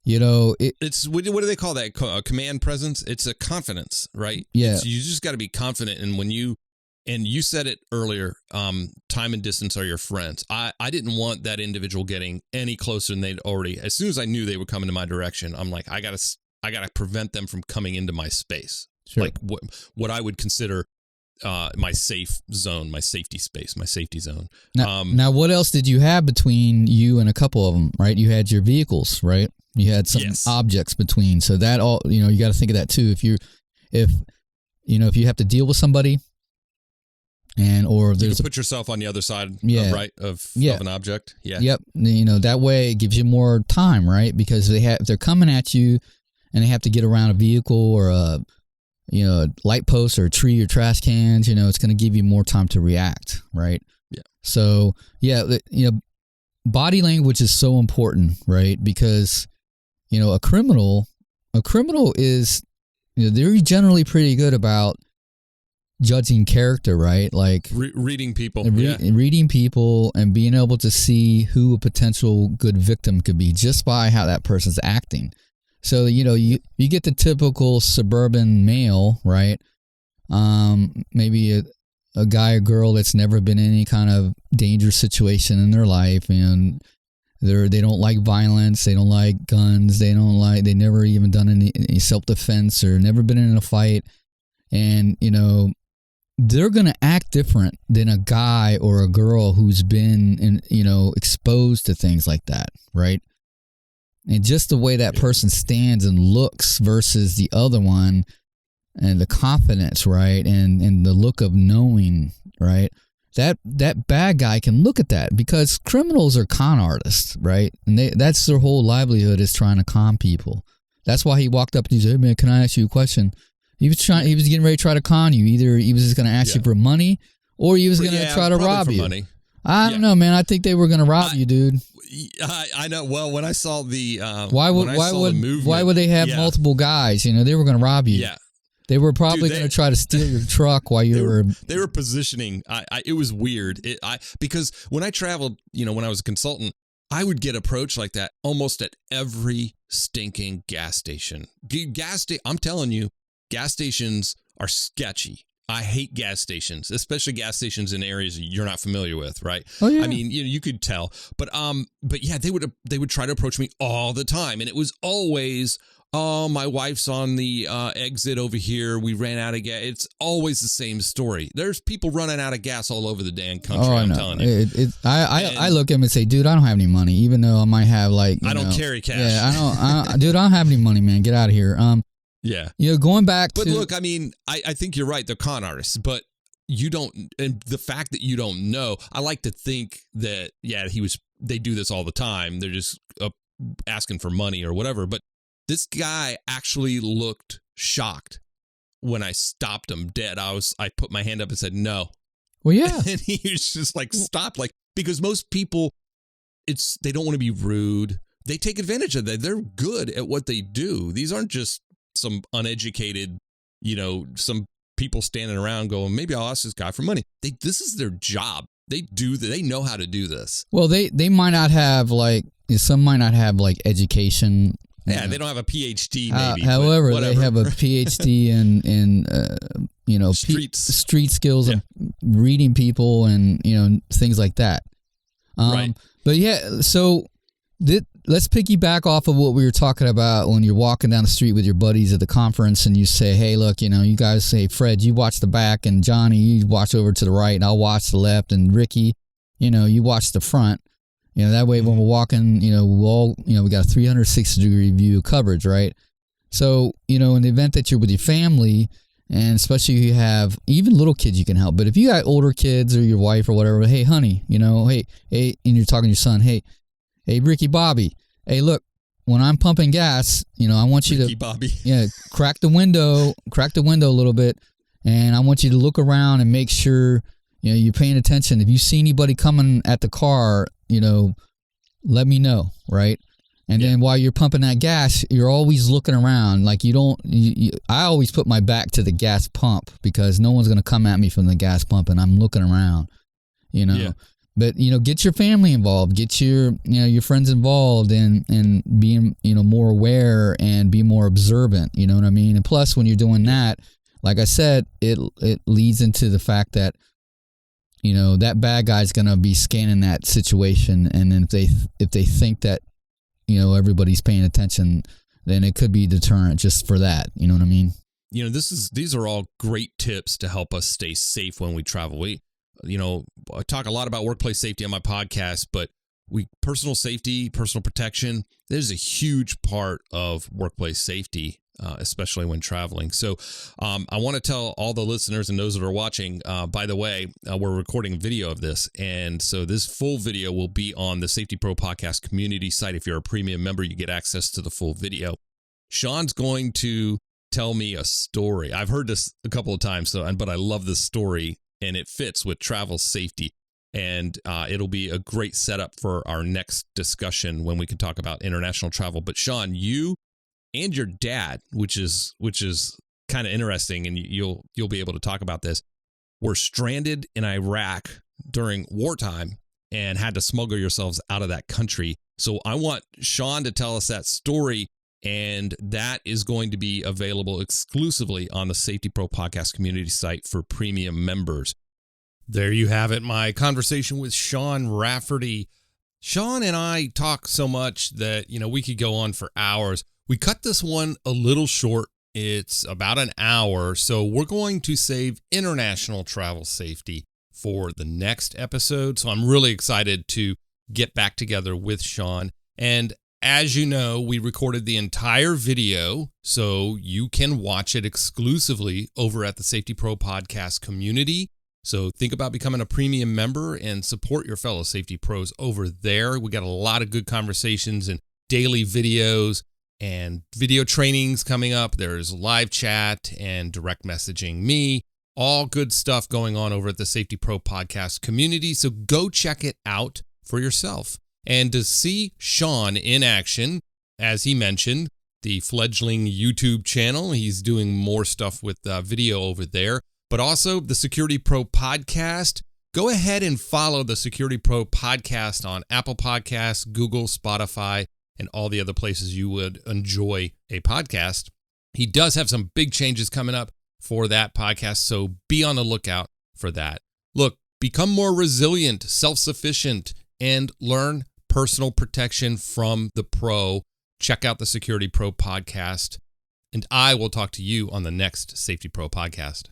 it's, what do they call that? A command presence? It's a confidence, right? Yeah. You just got to be confident. And you said it earlier, time and distance are your friends. I didn't want that individual getting any closer than they'd already. As soon as I knew they were coming to my direction, I'm like, I got to prevent them from coming into my space. Sure. Like what I would consider my safe zone, my safety space, my safety zone. Now, what else did you have between you and a couple of them, right? You had your vehicles, right? You had some objects between. So that all, you got to think of that too. If you have to deal with somebody, or there's, you can put yourself on the other side, of an object. Yeah. Yep. That way it gives you more time, right? Because they're coming at you, and they have to get around a vehicle or a light post or a tree or trash cans. It's going to give you more time to react, right? Yeah. So body language is so important, right? Because a criminal is they're generally pretty good about judging character, right? Like reading people, reading people and being able to see who a potential good victim could be just by how that person's acting. So, you get the typical suburban male, right? Maybe a guy or girl that's never been in any kind of dangerous situation in their life, and they don't like violence, they don't like guns, they never even done any self-defense or never been in a fight. And, they're going to act different than a guy or a girl who's been, exposed to things like that, right? And just the way that person stands and looks versus the other one, and the confidence, right? And the look of knowing, right? That bad guy can look at that, because criminals are con artists, right? And that's their whole livelihood, is trying to con people. That's why he walked up and he said, "Hey man, can I ask you a question?" He was getting ready to try to con you. Either he was just going to ask you for money, or he was going to try to rob you. Money. I don't know, man. I think they were going to rob you, dude. I know. Well, when I saw the why would they have multiple guys? They were going to rob you. Yeah. They were probably going to try to steal your truck while you were. They were positioning. It was weird. Because when I traveled, when I was a consultant, I would get approached like that almost at every stinking gas station. I'm telling you, gas stations are sketchy. I hate gas stations, especially gas stations in areas you're not familiar with, right? Oh yeah. I mean, you could tell, but yeah, they would try to approach me all the time, and it was always, "Oh, my wife's on the exit over here. We ran out of gas." It's always the same story. There's people running out of gas all over the damn country. I'm telling you. I look at him and say, "Dude, I don't have any money," even though I might have I don't carry cash. Yeah, dude, I don't have any money, man. Get out of here. Yeah. Going back to... But look, I mean, I think you're right. They're con artists, but you don't... And the fact that you don't know, I like to think that, they do this all the time. They're just asking for money or whatever. But this guy actually looked shocked when I stopped him dead. I put my hand up and said, "No." Well, yeah. And he was just stopped. Because most people, they don't want to be rude. They take advantage of that. They're good at what they do. These aren't just some uneducated, some people standing around going, "Maybe I'll ask this guy for money." This is their job. They know how to do this. Well, they might not have some might not have education. Yeah, they don't have a PhD. Maybe. However, they have a PhD in street skills and reading people and things like that. Right. But yeah, so let's piggyback off of what we were talking about when you're walking down the street with your buddies at the conference and you say, "Hey, look, you guys say, Fred, you watch the back, and Johnny, you watch over to the right, and I'll watch the left, and Ricky, you watch the front." That way when we're walking, we got a 360-degree view of coverage, right? So, in the event that you're with your family, and especially if you have even little kids, you can help. But if you got older kids or your wife or whatever, "Hey, honey, hey," and you're talking to your son, "Hey, Ricky Bobby, hey, look, when I'm pumping gas, I want you Ricky Bobby. Crack the window a little bit, and I want you to look around and make sure, you're paying attention. If you see anybody coming at the car, let me know, right? And then while you're pumping that gas, you're always looking around. I always put my back to the gas pump because no one's going to come at me from the gas pump, and I'm looking around, Yeah. But, get your family involved, get your friends involved and being, more aware and be more observant, you know what I mean? And plus, when you're doing that, like I said, it leads into the fact that, that bad guy's going to be scanning that situation. And then if they think that, everybody's paying attention, then it could be a deterrent just for that. You know what I mean? These are all great tips to help us stay safe when we travel. I talk a lot about workplace safety on my podcast, but personal safety, personal protection, there's a huge part of workplace safety, especially when traveling. So I want to tell all the listeners and those that are watching, by the way, we're recording video of this. And so this full video will be on the SafetyPro Podcast community site. If you're a premium member, you get access to the full video. Shawn's going to tell me a story. I've heard this a couple of times, but I love this story. And it fits with travel safety. And it'll be a great setup for our next discussion when we can talk about international travel. But Shawn, you and your dad, which is kind of interesting, and you'll be able to talk about this. Were stranded in Iraq during wartime and had to smuggle yourselves out of that country. So I want Shawn to tell us that story, and that is going to be available exclusively on the SafetyPro Podcast Community site for premium members. There you have it, my conversation with Shawn Rafferty. Shawn and I talk so much that, we could go on for hours. We cut this one a little short. It's about an hour, so we're going to save international travel safety for the next episode. So I'm really excited to get back together with Shawn. And as you know, we recorded the entire video, so you can watch it exclusively over at the SafetyPro Podcast Community. So think about becoming a premium member and support your fellow safety pros over there. We got a lot of good conversations and daily videos and video trainings coming up. There's live chat and direct messaging me. All good stuff going on over at the SafetyPro Podcast Community. So go check it out for yourself. And to see Shawn in action, as he mentioned, the fledgling YouTube channel, he's doing more stuff with video over there, but also the Security Pro Podcast. Go ahead and follow the Security Pro Podcast on Apple Podcasts, Google, Spotify, and all the other places you would enjoy a podcast. He does have some big changes coming up for that podcast, so be on the lookout for that. Look, become more resilient, self-sufficient, and learn personal protection from the pro. Check out the Security Pro Podcast, and I will talk to you on the next Safety Pro Podcast.